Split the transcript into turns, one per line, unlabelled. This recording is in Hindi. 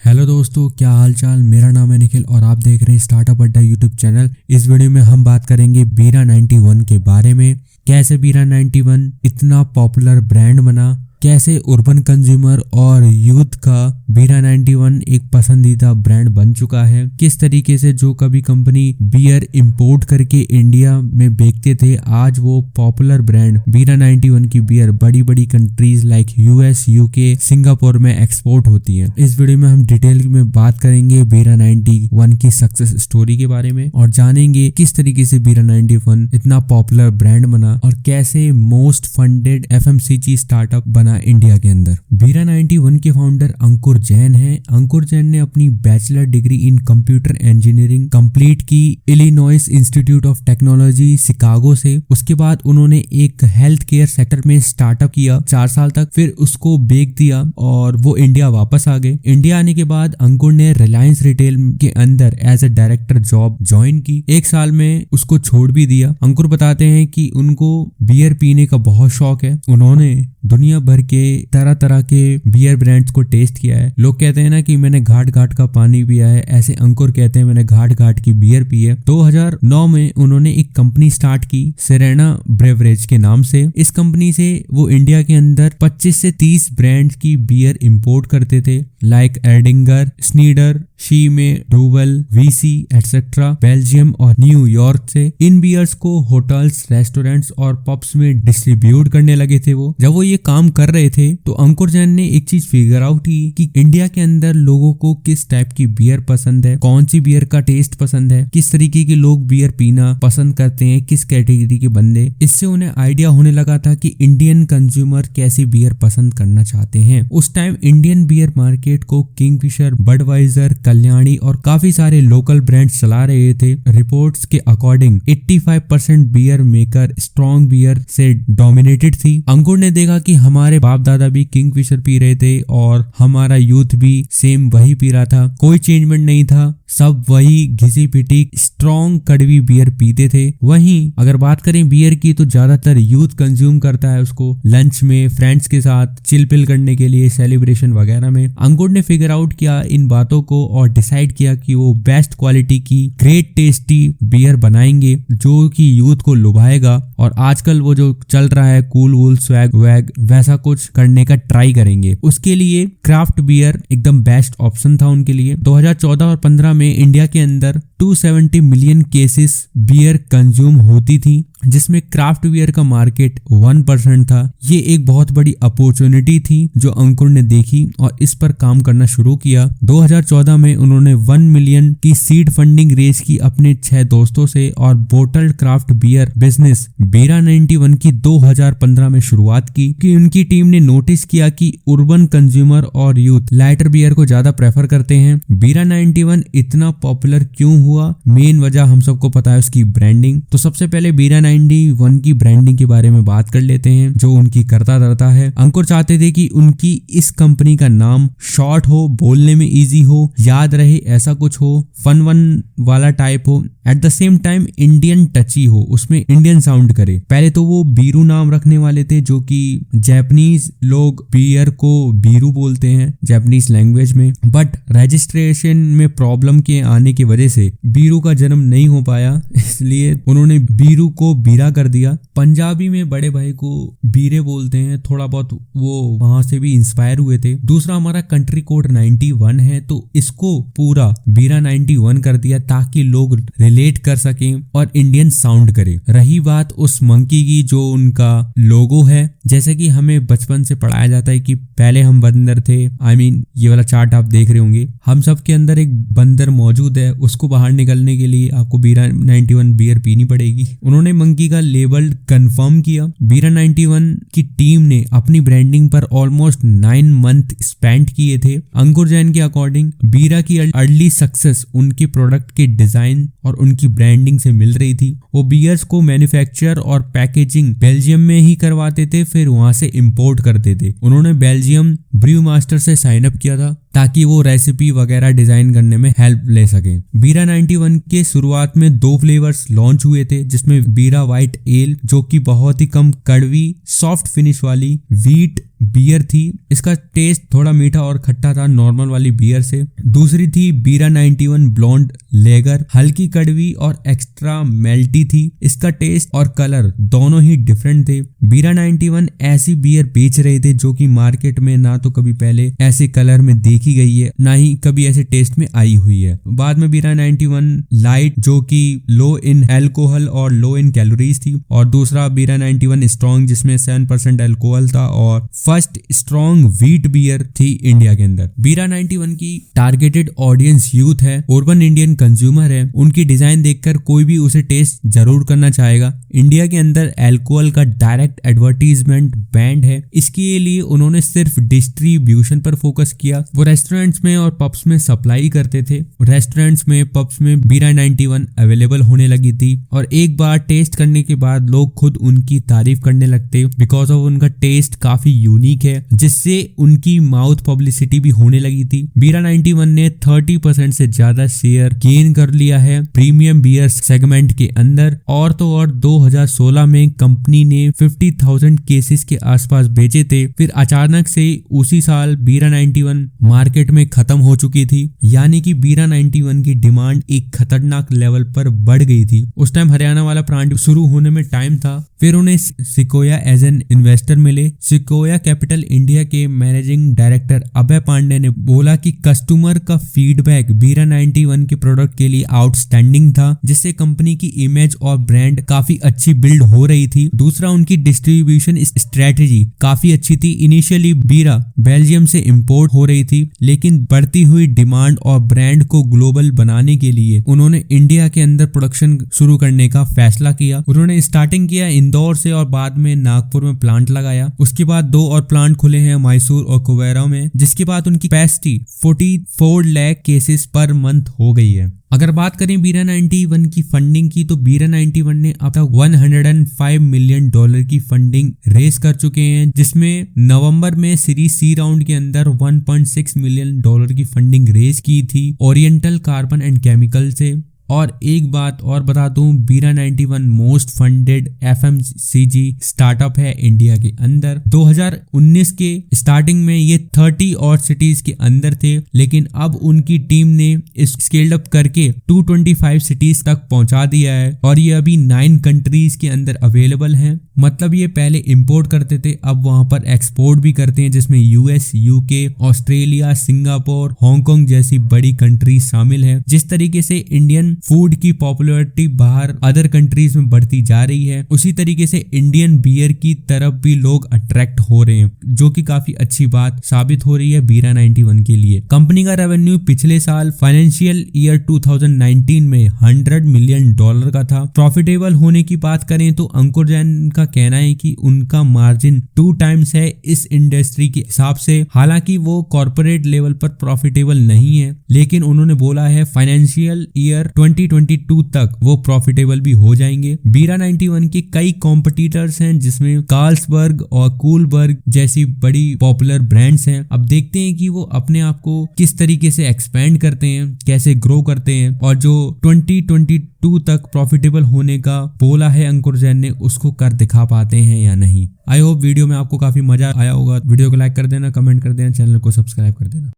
हेलो दोस्तों, क्या हाल चाल। मेरा नाम है निखिल और आप देख रहे हैं स्टार्टअप अड्डा यूट्यूब चैनल। इस वीडियो में हम बात करेंगे बीरा 91 के बारे में। कैसे बीरा 91 इतना पॉपुलर ब्रांड बना, कैसे अर्बन कंज्यूमर और यूथ का बीरा 91 एक पसंदीदा ब्रांड बन चुका है, किस तरीके से जो कभी कंपनी बियर इंपोर्ट करके इंडिया में बेचते थे, आज वो पॉपुलर ब्रांड बीरा 91 की बियर बड़ी बड़ी countries like US, UK, Singapore में एक्सपोर्ट होती है। इस वीडियो में हम डिटेल में बात करेंगे बीरा 91 की सक्सेस स्टोरी के बारे में और जानेंगे किस तरीके से बीरा 91 इतना पॉपुलर ब्रांड बना और कैसे मोस्ट फंडेड एफएमसीजी स्टार्टअप बना इंडिया के अंदर। बीरा 91 के फाउंडर अंकुर जैन हैं। अंकुर जैन ने अपनी bachelor degree in computer engineering complete की Illinois Institute of Technology Chicago से। उसके बाद उन्होंने एक हेल्थ केयर सेक्टर में स्टार्टअप किया 4 साल तक, फिर उसको बेच दिया और वो इंडिया वापस आ गए। इंडिया आने के बाद अंकुर ने रिलायंस रिटेल के अंदर as a director job join की। 1 साल में उसको छोड़ भी दिया। अंकुर बताते हैं कि उनको बियर पीने का बहुत शौक है। उन्होंने दुनिया भर के तरह तरह के बियर ब्रांड्स को टेस्ट किया है। लोग कहते हैं ना कि मैंने घाट घाट का पानी पिया है, ऐसे अंकुर कहते हैं मैंने घाट घाट की बियर पी है। 2009 में उन्होंने एक कंपनी स्टार्ट की सेरेना ब्रेवरेज के नाम से। इस कंपनी से वो इंडिया के अंदर 25 से 30 ब्रांड्स की बियर इंपोर्ट करते थे, लाइक एडिंगर, स्नीडर, शीमे, डूबल, वीसी एटसेट्रा, बेल्जियम और न्यूयॉर्क से। इन बियर्स को होटल्स, रेस्टोरेंट्स और पब्स में डिस्ट्रीब्यूट करने लगे थे। वो जब वो ये काम कर रहे थे तो अंकुर जैन ने एक चीज फिगर आउट की कि इंडिया के अंदर लोगों को किस टाइप की बियर पसंद है, कौन सी बियर का टेस्ट पसंद है, किस तरीके के लोग बियर पीना पसंद करते हैं, किस कैटेगरी के बंदे। इससे उन्हें आइडिया होने लगा था कि इंडियन कंज्यूमर कैसी बियर पसंद करना चाहते हैं। उस टाइम इंडियन बियर मार्केट को किंगफिशर, बडवाइजर, कल्याणी और काफी सारे लोकल ब्रांड्स चला रहे थे। रिपोर्ट्स के according 85% beer maker strong beer से डोमिनेटेड थी। अंकुर ने देखा कि हमारे बाप दादा भी किंगफिशर पी रहे थे और हमारा यूथ भी सेम वही पी रहा था, कोई चेंजमेंट नहीं था, सब वही घिसी पिटी स्ट्रॉन्ग कड़वी बियर पीते थे। वहीं अगर बात करें बियर की तो ज्यादातर यूथ कंज्यूम करता है उसको लंच में, फ्रेंड्स के साथ चिल पिल करने के लिए, सेलिब्रेशन वगैरह में। अंकुर ने फिगर आउट किया इन बातों को और डिसाइड किया कि वो बेस्ट क्वालिटी की ग्रेट टेस्टी बियर बनाएंगे जो कि यूथ को लुभाएगा और आजकल वो जो चल रहा है कूल वूल स्वैग वैग वैसा कुछ करने का ट्राई करेंगे। उसके लिए क्राफ्ट बियर एकदम बेस्ट ऑप्शन था उनके लिए। 2014 और 15 में इंडिया के अंदर 270 मिलियन केसेस बियर कंज्यूम होती थी, जिसमें क्राफ्ट बियर का मार्केट 1% था। ये एक बहुत बड़ी अपॉर्चुनिटी थी जो अंकुर ने देखी और इस पर काम करना शुरू किया। 2014 में उन्होंने 1 मिलियन की सीड फंडिंग रेज की अपने 6 दोस्तों से और बोटल्ड क्राफ्ट बियर बिजनेस बीरा 91 की 2015 में शुरुआत की। कि उनकी टीम ने नोटिस किया कि अर्बन कंज्यूमर और यूथ लाइटर बियर को ज्यादा प्रेफर करते हैं। बीरा 91 इतना पॉपुलर क्यों हुआ? मेन वजह हम सबको पता है उसकी ब्रांडिंग। तो सबसे पहले बीरा 91 की ब्रांडिंग के बारे में बात कर लेते हैं जो उनकी करता धरता है। अंकुर चाहते थे कि उनकी इस कंपनी का नाम शॉर्ट हो, बोलने में इजी हो, याद रहे ऐसा कुछ हो, फन वन वाला टाइप हो, at the same time Indian टची हो, उसमें इंडियन साउंड करे। पहले तो वो बीरू नाम रखने वाले थे जो कि जापानीज लोग बियर को बीरू बोलते हैं जापानीज लैंग्वेज में, बट रजिस्ट्रेशन में प्रॉब्लम के आने की वजह से बीरू का जन्म नहीं हो पाया, इसलिए उन्होंने बीरू को बीरा कर दिया। पंजाबी में बड़े भाई को बीरे बोलते हैं, थोड़ा बहुत वो वहां से भी इंस्पायर हुए थे। दूसरा हमारा कंट्री कोड 91 है तो इसको पूरा बीरा 91 कर दिया ताकि लोग रिलेट कर सकें और इंडियन साउंड करे। रही बात उस मंकी की जो उनका लोगो है, जैसे कि हमें बचपन से पढ़ाया जाता है कि पहले हम बंदर थे, ये वाला चार्ट आप देख रहे होंगे, हम सब के अंदर एक बंदर मौजूद है, उसको बाहर निकलने के लिए आपको बीरा 91 बियर पीनी पड़ेगी। उन्होंने मंकी का लेबल कंफर्म किया। बीरा 91 की टीम ने अपनी ब्रांडिंग पर ऑलमोस्ट 9 मंथ स्पेंड किए थे। अंकुर जैन के अकॉर्डिंग बीरा की अर्ली सक्सेस उनके प्रोडक्ट के डिजाइन और उनकी ब्रांडिंग से मिल रही थी। वो बियर्स को मैन्युफैक्चर और पैकेजिंग बेल्जियम में ही करवाते थे, फिर वहां से इंपोर्ट करते थे। उन्होंने बेल्जियम ब्रू मास्टर से साइन अप किया था ताकि वो रेसिपी वगैरह डिजाइन करने में हेल्प ले सके। बीरा 91 के शुरुआत में 2 फ्लेवर्स लॉन्च हुए थे, जिसमें बीरा व्हाइट एल जो कि बहुत ही कम कड़वी सॉफ्ट फिनिश वाली वीट बियर थी। इसका टेस्ट थोड़ा मीठा और खट्टा था नॉर्मल वाली बियर से। दूसरी थी बीरा 91 ब्लॉन्ड लेगर, हल्की कड़वी और एक्स्ट्रा मेल्टी थी। इसका टेस्ट और कलर दोनों ही डिफरेंट थे। बीरा 91 ऐसी बियर बेच रहे थे जो कि मार्केट में ना तो कभी पहले ऐसे कलर में देखी गई है, ना ही कभी ऐसे टेस्ट में आई हुई है। बाद में बीरा 91 लाइट जो कि लो इन एल्कोहल और लो इन कैलोरीज थी, और दूसरा बीरा 91 स्ट्रॉन्ग जिसमें 7% एल्कोहल था, और फर्स्ट स्ट्रॉन्ग व्हीट बियर थी इंडिया के अंदर। बीरा 91 की टारगेटेड ऑडियंस यूथ है, अर्बन इंडियन कंज्यूमर है। उनकी डिजाइन देखकर कोई भी उसे टेस्ट जरूर करना चाहेगा। इंडिया के अंदर अल्कोहल का डायरेक्ट एडवर्टीजमेंट बैंड है, इसके लिए उन्होंने सिर्फ डिस्ट्रीब्यूशन पर फोकस किया। वो रेस्टोरेंट्स में और पब्स में सप्लाई करते थे। रेस्टोरेंट्स में, पब्स में बीरा 91 अवेलेबल होने लगी थी, और एक बार टेस्ट करने के बाद लोग खुद उनकी तारीफ करने लगते बिकॉज ऑफ उनका टेस्ट काफी यूनिक है, जिससे उनकी माउथ पब्लिसिटी भी होने लगी थी। बीरा 91 ने 30% से ज्यादा शेयर गेन कर लिया है प्रीमियम बियर सेगमेंट के अंदर। और तो और 2016 में कंपनी ने 50,000 केसेस के आसपास बेचे थे। फिर अचानक से उसी साल बीरा 91 मार्केट में खत्म हो चुकी थी, यानी कि बीरा 91 की डिमांड एक खतरनाक लेवल पर बढ़ गई थी। उस टाइम हरियाणा वाला प्लांट शुरू होने में टाइम था। फिर उन्हें सिकोया एज एन इन्वेस्टर मिले। सिकोया कैपिटल इंडिया के मैनेजिंग डायरेक्टर अभय पांडे ने बोला कि कस्टमर का फीडबैक बीरा 91 के प्रोडक्ट के लिए आउटस्टैंडिंग था, जिससे कंपनी की इमेज और ब्रांड काफी अच्छी बिल्ड हो रही थी। दूसरा, उनकी डिस्ट्रीब्यूशन स्ट्रेटेजी काफी अच्छी थी। इनिशियली बीरा बेल्जियम से इंपोर्ट हो रही थी, लेकिन बढ़ती हुई डिमांड और ब्रांड को ग्लोबल बनाने के लिए उन्होंने इंडिया के अंदर प्रोडक्शन शुरू करने का फैसला किया। उन्होंने स्टार्टिंग किया इंदौर से और बाद में नागपुर में प्लांट लगाया। उसके बाद 2 और प्लांट खुले हैं मैसूर और कुवेरा में, जिसके बाद उनकी capacity 44 lakh cases per month हो गई है। अगर बात करें बीरा 91 की फंडिंग की, तो बीरा 91 ने अब तक $105 मिलियन की फंडिंग रेस कर चुके हैं, जिसमें नवंबर में सीरीज सी राउंड के अंदर $1.6 मिलियन की फंडिंग रेस की थी ओरिएंटल कार्बन एंड केमिकल से। और एक बात और बता दूं, बीरा 91 मोस्ट फंडेड FMCG स्टार्टअप है इंडिया के अंदर। 2019 के स्टार्टिंग में ये 30 और सिटीज के अंदर थे, लेकिन अब उनकी टीम ने इस स्केल्ड अप करके 225 सिटीज तक पहुंचा दिया है, और ये अभी 9 कंट्रीज के अंदर अवेलेबल हैं। मतलब ये पहले इंपोर्ट करते थे, अब वहां पर एक्सपोर्ट भी करते हैं, जिसमें US, UK, Australia, Singapore, Hong Kong जैसी बड़ी कंट्री शामिल है। जिस तरीके से इंडियन फूड की पॉपुलैरिटी बाहर अदर कंट्रीज में बढ़ती जा रही है, उसी तरीके से इंडियन बियर की तरफ भी लोग अट्रैक्ट हो रहे हैं, जो कि काफी अच्छी बात साबित हो रही है बीरा 91 के लिए। कंपनी का रेवेन्यू पिछले साल फाइनेंशियल ईयर 2019 में $100 मिलियन का था। प्रॉफिटेबल होने की बात करें तो अंकुर जैन का कहना है कि उनका मार्जिन 2 टाइम्स है इस इंडस्ट्री के हिसाब से। हालांकि वो कॉर्पोरेट लेवल पर प्रॉफिटेबल नहीं है, लेकिन उन्होंने बोला है फाइनेंशियल ईयर 2022 तक वो प्रॉफिटेबल भी हो जाएंगे। बीरा 91 के कई कॉम्पिटिटर्स हैं, जिसमें कार्ल्सबर्ग और कूलबर्ग जैसी बड़ी पॉपुलर ब्रांड्स हैं। अब देखते हैं कि वो अपने आप को किस तरीके से एक्सपेंड करते हैं, कैसे ग्रो करते हैं, और जो 2022 तक प्रॉफिटेबल होने का बोला है अंकुर जैन ने, उसको कर दिखा पाते हैं या नहीं। आई होप वीडियो में आपको काफी मजा आया होगा। वीडियो को लाइक कर देना, कमेंट कर देना, चैनल को सब्सक्राइब कर देना।